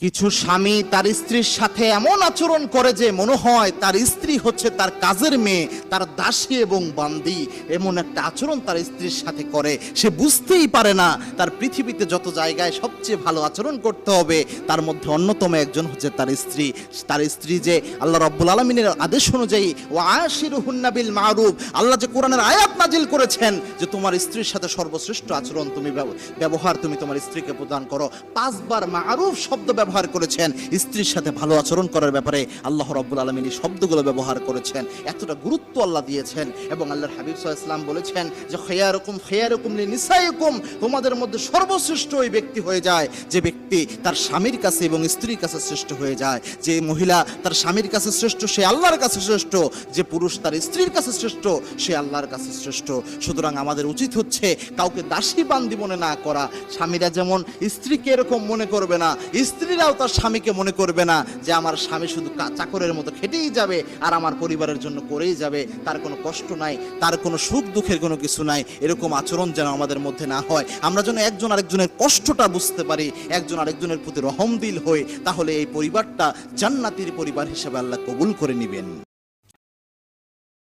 কিছু স্বামী তার স্ত্রীর সাথে এমন আচরণ করে যে মনে হয় তার স্ত্রী হচ্ছে তার কাজের মেয়ে, তার দাসী এবং বান্দি। এমন একটা আচরণ তার স্ত্রীর সাথে করে, সে বুঝতেই পারে না তার পৃথিবীতে যত জায়গায় সবচেয়ে ভালো আচরণ করতে হবে তার মধ্যে অন্যতম একজন হচ্ছে তার স্ত্রী। তার স্ত্রী যে আল্লাহ রাব্বুল আলামিনের আদেশ অনুযায়ী ওয়া আশিরুহুন্না বিল মারুফ, আল্লাহ যে কোরআনের আয়াত নাজিল করেছেন যে তোমার স্ত্রীর সাথে সর্বশ্রেষ্ঠ আচরণ তুমি ব্যবহার তুমি তোমার স্ত্রীকে প্রদান করো। 5 বার মারুফ শব্দ ব্যবহার করেছেন স্ত্রীর সাথে ভালো আচরণ করার ব্যাপারে। আল্লাহ রাব্বুল আলামিন এই শব্দগুলো ব্যবহার করেছেন, এতটা গুরুত্ব আল্লাহ দিয়েছেন। এবং আল্লাহর হাবিব সাল্লাল্লাহু আলাইহি ওয়াসাল্লাম বলেছেন যে খায়রুকুম লিনিসাইকুম, তোমাদের মধ্যে সর্বশ্রেষ্ঠ ওই ব্যক্তি হয়ে যায় যে ব্যক্তি তার স্বামীর কাছে এবং স্ত্রীর কাছে শ্রেষ্ঠ হয়ে যায়। যে মহিলা তার স্বামীর কাছে শ্রেষ্ঠ সে আল্লাহর কাছে শ্রেষ্ঠ, যে পুরুষ তার স্ত্রীর কাছে শ্রেষ্ঠ সে আল্লাহর কাছে শ্রেষ্ঠ। সুতরাং আমাদের উচিত হচ্ছে কাউকে দাসী বান্দি মনে না করা। স্বামীরা যেমন স্ত্রীকে এরকম মনে করবে না, স্ত্রীরাও তার স্বামীকে মনে করবে না যে আমার স্বামী শুধু চাকরের মতো খেটেই যাবে আর আমার পরিবারের জন্য করেই যাবে, তার কোনো কষ্ট নাই, তার কোনো সুখ দুঃখের কোনো কিছু নাই। এরকম আচরণ যেন আমাদের মধ্যে না হয়। আমরা যেন একজন আরেকজনের কষ্টটা বুঝতে পারি, একজন আরেকজনের প্রতি রহমদিল হই, তাহলে এই পরিবারটা জান্নাতের পরিবার হিসেবে আল্লাহ কবুল করে নেবেন।